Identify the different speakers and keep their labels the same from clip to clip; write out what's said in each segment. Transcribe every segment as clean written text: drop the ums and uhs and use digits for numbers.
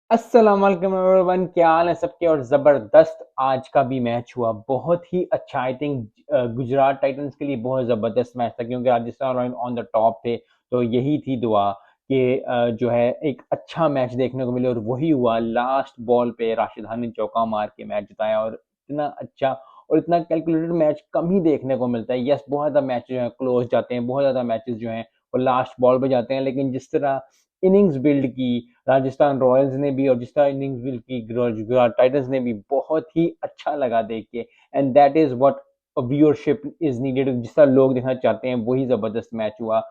Speaker 1: अस्सलाम वालेकुम एवरीवन, क्या हाल है सबके। और ज़बरदस्त आज का भी मैच हुआ, बहुत ही अच्छा। आई थिंक गुजरात टाइटंस के लिए बहुत ज़बरदस्त मैच था क्योंकि Rajasthan royal on the top थे। तो यही थी दुआ कि जो है एक अच्छा मैच देखने को मिले और वही हुआ। लास्ट बॉल पे राशिद खान ने चौका मार के मैच जिताया और इतना अच्छा और इतना कैलकुलेटेड मैच कम ही देखने को मिलता है। यस, बहुत ज़्यादा मैच जो है क्लोज जाते हैं, बहुत ज़्यादा मैचेस जो हैं वो लास्ट बॉल पे जाते हैं, लेकिन जिस तरह इनिंग्स बिल्ड की राजस्थान रॉयल्स ने भी और जिस तरह इनिंग्स बिल्ड की गुजरात टाइटंस ने भी, बहुत ही अच्छा लगा देख के। And that is what viewership is needed. जिस तरह लोग देखना चाहते हैं वही जबरदस्त मैच हुआ।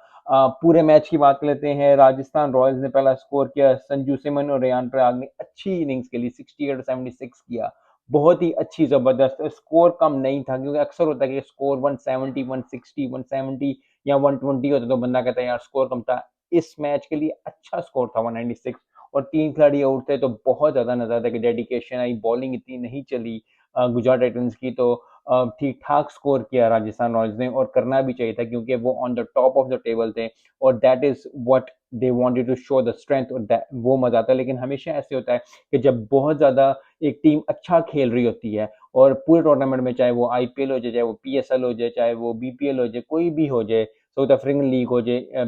Speaker 1: पूरे मैच की बात कर लेते हैं। राजस्थान रॉयल्स ने पहला स्कोर किया, संजू सिमन और रेयान पराग ने अच्छी इनिंग्स के लिए 68 और 76 किया। बहुत ही अच्छी जबरदस्त स्कोर कम नहीं था क्योंकि अक्सर होता है कि स्कोर 170 160 170 या 120 होता तो बंदा कहता है यार स्कोर कम था। इस मैच के लिए अच्छा स्कोर था 196 और तीन खिलाड़ी आउट थे तो बहुत ज्यादा नजर आता है कि डेडिकेशन आई। बॉलिंग इतनी नहीं चली गुजरात टाइटंस की, तो ठीक ठाक स्कोर किया राजस्थान रॉयल्स ने और करना भी चाहिए था क्योंकि वो on the top of the table थे और that is what they wanted to show the strength. और वो मजा आता है। लेकिन हमेशा ऐसे होता है कि जब बहुत ज्यादा एक टीम अच्छा खेल रही होती है और पूरे टूर्नामेंट में, चाहे वो आईपीएल हो जाए, चाहे वो पीएसएल हो जाए, चाहे वो बीपीएल हो जाए, कोई भी हो जाए, साउथ अफ्रीकन लीग हो जाए,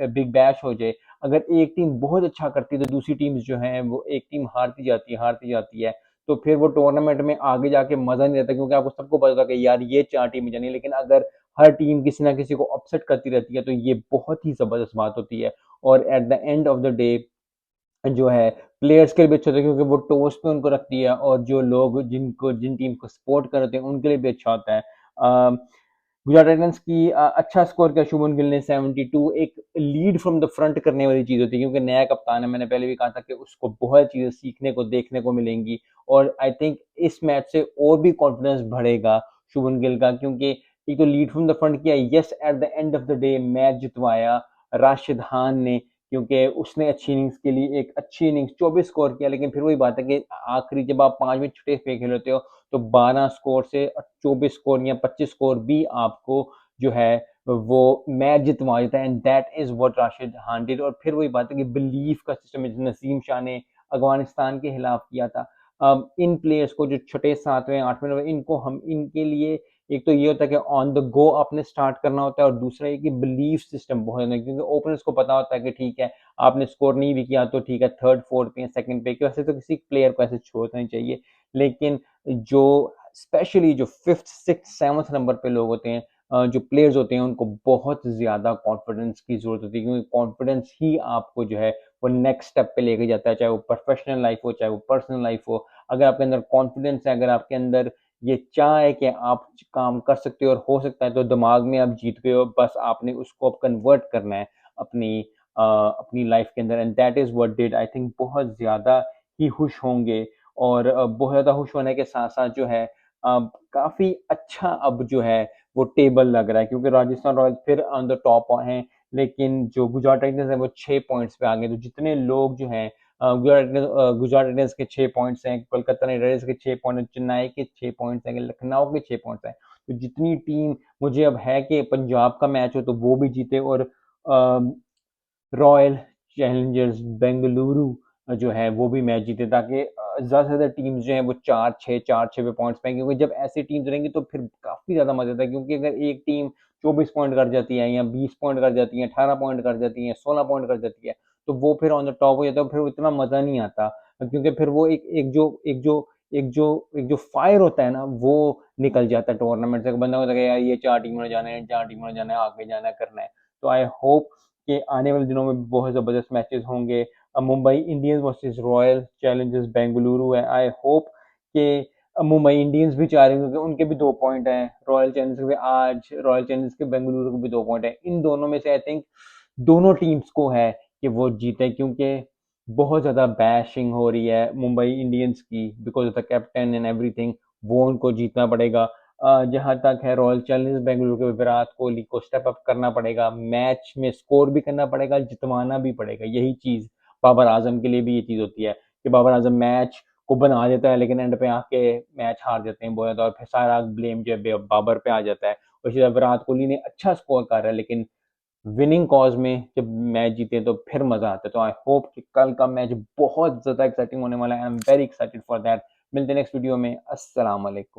Speaker 1: बिग बैश हो जाए, अगर एक टीम बहुत अच्छा करती है तो दूसरी टीम्स जो हैं वो एक टीम हारती जाती है। तो फिर वो टूर्नामेंट में आगे जाके मजा नहीं रहता क्योंकि आपको सबको पता था कि यार ये चार टीमें जानी। लेकिन अगर हर टीम किसी ना किसी को अपसेट करती रहती है तो ये बहुत ही जबरदस्त बात होती है। और eight the end of the day जो है प्लेयर्स के लिए भी अच्छा होता है क्योंकि वो टॉस पे उनको रखती है और जो लोग जिन टीम को सपोर्ट कर रहे हैं उनके लिए भी अच्छा होता है। गुजरात टाइटंस की अच्छा स्कोर किया शुभमन गिल ने 72। एक लीड फ्रॉम द फ्रंट करने वाली चीज होती है क्योंकि नया कप्तान है। मैंने पहले भी कहा था कि उसको बहुत चीजें सीखने को देखने को मिलेंगी और आई थिंक इस मैच से और भी कॉन्फिडेंस बढ़ेगा शुभमन गिल का क्योंकि एक तो लीड फ्रॉम द फ्रंट किया। Yes, at the end of the day match जितवाया राशिद खान ने क्योंकि उसने अच्छी इनिंग्स के लिए एक अच्छी इनिंग्स 24 स्कोर किया। लेकिन फिर वही बात है कि आखिरी जब आप 5 में छठे पे खेल होते हो तो 12 स्कोर से 24 स्कोर या 25 स्कोर भी आपको जो है वो मैच जितवा देता है। And that is what Rashid Khan did. और फिर वही बात है कि बिलीफ का सिस्टम नसीम शाह ने अफगानिस्तान के खिलाफ किया था। इन प्लेयर्स को जो छठे सातवें आठवें नंबर, इनको हम इनके लिए एक तो ये होता है कि ऑन द गो आपने स्टार्ट करना होता है और दूसरा ये कि बिलीफ सिस्टम बहुत ज्यादा, क्योंकि ओपनर्स को पता होता है कि ठीक है आपने स्कोर नहीं भी किया तो ठीक है, थर्ड फोर्थ पे सेकंड पे, वैसे तो किसी प्लेयर को ऐसे छोड़ना नहीं चाहिए। लेकिन जो स्पेशली जो फिफ्थ सिक्स सेवन्थ नंबर पे लोग होते हैं, जो प्लेयर्स होते हैं, उनको बहुत ज्यादा कॉन्फिडेंस की जरूरत होती है क्योंकि कॉन्फिडेंस ही आपको जो है वो नेक्स्ट स्टेप पे लेके जाता है, चाहे वो प्रोफेशनल लाइफ हो चाहे वो पर्सनल लाइफ हो। अगर आपके अंदर कॉन्फिडेंस है, अगर आपके अंदर ये चाह है कि आप काम कर सकते हो और हो सकता है, तो दिमाग में आप जीत गए हो। बस आपने उसको अब कन्वर्ट करना है अपनी लाइफ के अंदर। And that is what did. I think बहुत ज्यादा ही खुश होंगे और बहुत ज्यादा खुश होने के साथ साथ जो है काफी अच्छा अब जो है वो टेबल लग रहा है क्योंकि राजस्थान रॉयल्स फिर ऑन द टॉप हैं। लेकिन जो गुजरात टाइटंस है वो 6 पॉइंट्स पे आ गए। तो जितने लोग जो हैं गुजरात टाइटंस के 6 पॉइंट्स हैं, कोलकाता नाइट राइडर्स के 6 पॉइंट, चेन्नई के 6 पॉइंट्स हैं, लखनऊ के 6 पॉइंट्स हैं। तो जितनी टीम, मुझे अब है कि पंजाब का मैच हो तो वो भी जीते और रॉयल चैलेंजर्स बेंगलुरु जो है वो भी मैच जीते ताकि ज्यादा से ज्यादा टीम्स जो है वो चार छः पे पॉइंट्स पाएंगे क्योंकि जब ऐसी टीम्स रहेंगी तो फिर काफी ज्यादा मजा आता है क्योंकि अगर एक टीम 24 पॉइंट कर जाती है या 20 पॉइंट कर जाती है, 18 पॉइंट कर जाती है, 16 पॉइंट कर जाती है, तो वो फिर ऑन द टॉप हो जाता है। फिर इतना मजा नहीं आता क्योंकि फिर वो एक जो फायर होता है ना वो निकल जाता है टूर्नामेंट से। बंदा होता है यार ये चार टीमों ने जाना है, चार टीमों ने जाना है, आगे जाना है, करना है। तो आई होप कि आने वाले दिनों में बहुत जबरदस्त मैचेस होंगे। Mumbai Indians versus Royal Challengers Bengaluru है। आई होप कि मुंबई इंडियंस भी चाह रहे हैं क्योंकि उनके भी 2 पॉइंट हैं, रॉयल चैलेंजर्स के भी आज रॉयल चैलेंजर्स के बेंगलुरु को भी 2 पॉइंट है। इन दोनों में से आई थिंक दोनों टीम्स को है कि वो जीते क्योंकि बहुत ज्यादा बैशिंग हो रही है मुंबई इंडियंस की because of the captain and everything. वो उनको जीतना पड़ेगा। जहां तक है रॉयल चैलेंजर्स बेंगलुरु के, विराट कोहली को स्टेप अप करना पड़ेगा, मैच में स्कोर भी करना पड़ेगा, जितवाना भी पड़ेगा। यही चीज बाबर आजम के लिए भी ये चीज होती है कि बाबर आजम मैच को बना देता है लेकिन एंड पे आके मैच हार जाते हैं बहुत ज्यादा और फिर सारा ब्लेम जो है बाबर पे आ जाता है। और इसी तरह विराट कोहली ने अच्छा स्कोर कर रहा है लेकिन विनिंग कॉज में जब मैच जीते तो फिर मजा आता है। तो आई होप कि कल का मैच बहुत ज्यादा एक्साइटिंग होने वाला है। I am very excited for that. मिलते हैं नेक्स्ट वीडियो में। अस्सलाम वालेकुम।